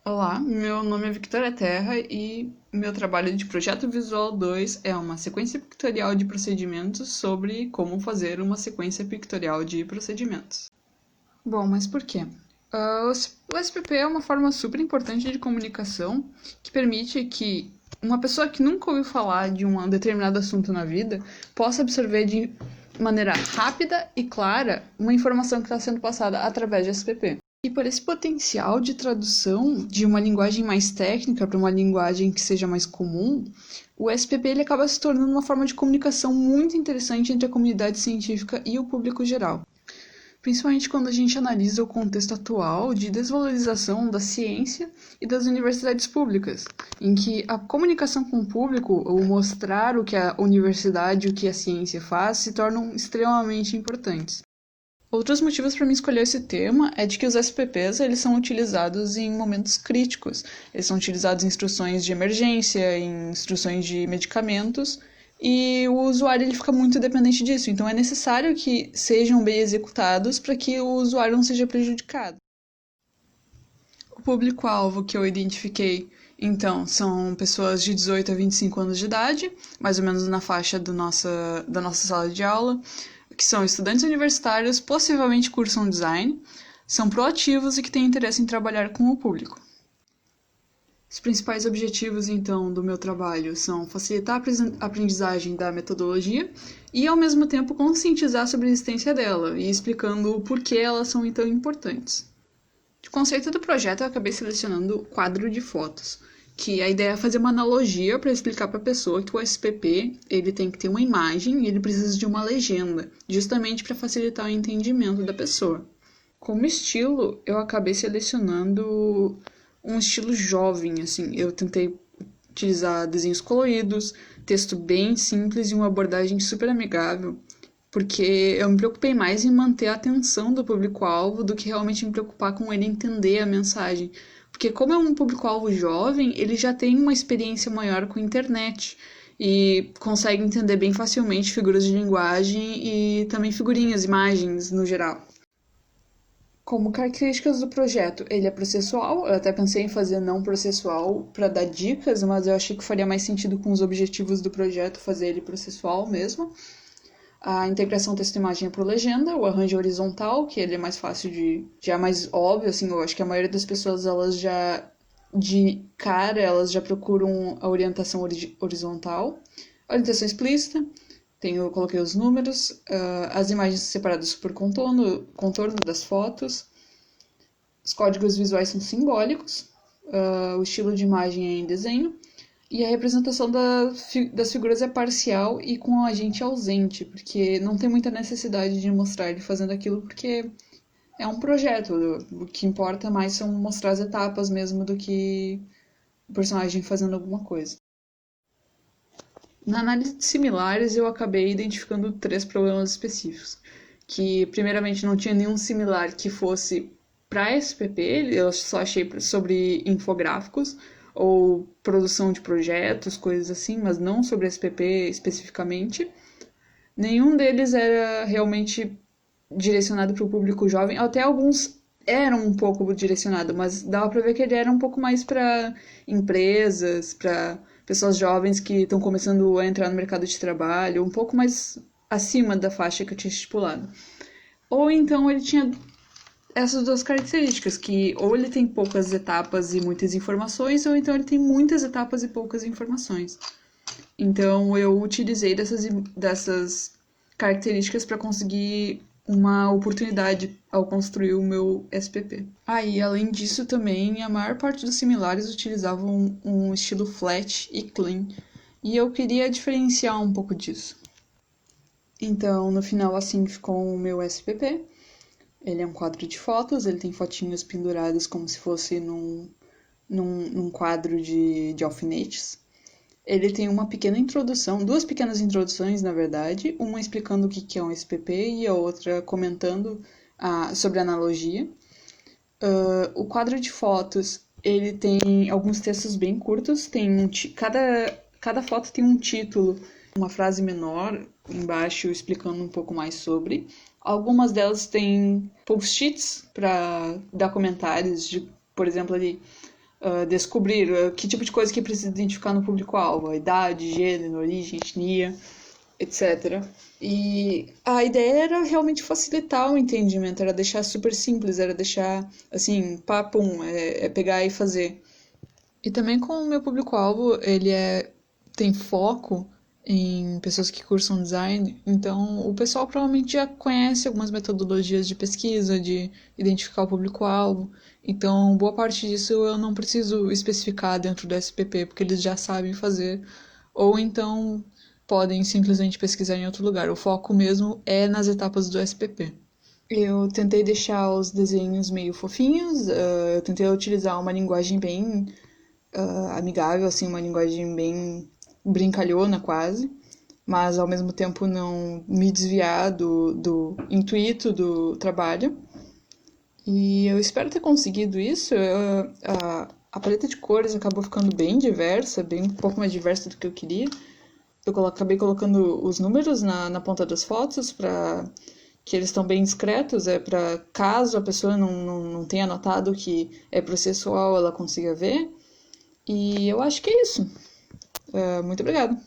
Olá, meu nome é Victoria Terra e meu trabalho de Projeto Visual 2 é uma sequência pictorial de procedimentos sobre como fazer uma sequência pictorial de procedimentos. Bom, mas por quê? O SPP é uma forma super importante de comunicação que permite que uma pessoa que nunca ouviu falar de um determinado assunto na vida possa absorver de maneira rápida e clara uma informação que está sendo passada através de SPP. E por esse potencial de tradução de uma linguagem mais técnica para uma linguagem que seja mais comum, o SPP ele acaba se tornando uma forma de comunicação muito interessante entre a comunidade científica e o público geral. Principalmente quando a gente analisa o contexto atual de desvalorização da ciência e das universidades públicas, em que a comunicação com o público, ou mostrar o que a universidade e o que a ciência faz, se tornam extremamente importantes. Outros motivos para mim escolher esse tema é de que os SPPs eles são utilizados em momentos críticos. Eles são utilizados em instruções de emergência, em instruções de medicamentos, e o usuário ele fica muito dependente disso. Então é necessário que sejam bem executados para que o usuário não seja prejudicado. O público-alvo que eu identifiquei, então, são pessoas de 18 a 25 anos de idade, mais ou menos na faixa da nossa sala de aula, que são estudantes universitários, possivelmente cursam design, são proativos e que têm interesse em trabalhar com o público. Os principais objetivos, então, do meu trabalho são facilitar a aprendizagem da metodologia e, ao mesmo tempo, conscientizar sobre a existência dela e explicando o porquê elas são tão importantes. De conceito do projeto, eu acabei selecionando o quadro de fotos, que a ideia é fazer uma analogia para explicar para a pessoa que o SPP ele tem que ter uma imagem e ele precisa de uma legenda, justamente para facilitar o entendimento da pessoa. Como estilo, eu acabei selecionando um estilo jovem, assim, eu tentei utilizar desenhos coloridos, texto bem simples e uma abordagem super amigável, porque eu me preocupei mais em manter a atenção do público-alvo do que realmente me preocupar com ele entender a mensagem. Porque como é um público-alvo jovem, ele já tem uma experiência maior com a internet e consegue entender bem facilmente figuras de linguagem e também figurinhas, imagens no geral. Como características do projeto, ele é processual, eu até pensei em fazer não processual para dar dicas, mas eu achei que faria mais sentido com os objetivos do projeto fazer ele processual mesmo. A integração texto-imagem é por legenda, o arranjo horizontal, que ele é mais fácil já é mais óbvio, assim, eu acho que a maioria das pessoas, elas já, de cara, elas já procuram a orientação horizontal. A orientação explícita, eu coloquei os números, as imagens separadas por contorno das fotos, os códigos visuais são simbólicos, o estilo de imagem é em desenho, e a representação das figuras é parcial e com a gente ausente, porque não tem muita necessidade de mostrar ele fazendo aquilo, porque é um projeto. O que importa mais são mostrar as etapas mesmo do que o personagem fazendo alguma coisa. Na análise de similares, eu acabei identificando três problemas específicos. Que, primeiramente, não tinha nenhum similar que fosse para SPP, eu só achei sobre infográficos ou produção de projetos, coisas assim, mas não sobre SPP especificamente. Nenhum deles era realmente direcionado para o público jovem, até alguns eram um pouco direcionados, mas dava para ver que ele era um pouco mais para empresas, para pessoas jovens que estão começando a entrar no mercado de trabalho, um pouco mais acima da faixa que eu tinha estipulado. Ou então ele tinha essas duas características, que ou ele tem poucas etapas e muitas informações, ou então ele tem muitas etapas e poucas informações. Então eu utilizei dessas características para conseguir uma oportunidade ao construir o meu SPP. E além disso também, a maior parte dos similares utilizavam um estilo flat e clean, e eu queria diferenciar um pouco disso. Então, no final, assim ficou o meu SPP. Ele é um quadro de fotos, ele tem fotinhos penduradas como se fosse num quadro de alfinetes. Ele tem uma pequena introdução, duas pequenas introduções, na verdade, uma explicando o que é um SPP e a outra comentando sobre a analogia. O quadro de fotos, ele tem alguns textos bem curtos, cada foto tem um título, uma frase menor embaixo explicando um pouco mais sobre. Algumas delas têm post-its para dar comentários, por exemplo, ali descobrir que tipo de coisa que precisa identificar no público-alvo, a idade, gênero, origem, etnia, etc. E a ideia era realmente facilitar o entendimento, era deixar super simples, era deixar assim, papum, é pegar e fazer. E também com o meu público-alvo, tem foco em pessoas que cursam design, então o pessoal provavelmente já conhece algumas metodologias de pesquisa, de identificar o público-alvo. Então, boa parte disso eu não preciso especificar dentro do SPP, porque eles já sabem fazer, ou então podem simplesmente pesquisar em outro lugar. O foco mesmo é nas etapas do SPP. Eu tentei deixar os desenhos meio fofinhos, eu tentei utilizar uma linguagem bem amigável, assim, uma linguagem bem brincalhona quase, mas ao mesmo tempo não me desviar do intuito do trabalho. E eu espero ter conseguido isso. A paleta de cores acabou ficando bem diversa, bem um pouco mais diversa do que eu queria. Eu acabei colocando os números na ponta das fotos para que eles estão bem discretos, para caso a pessoa não tenha notado que é processual, ela consiga ver. E eu acho que é isso. Muito obrigada.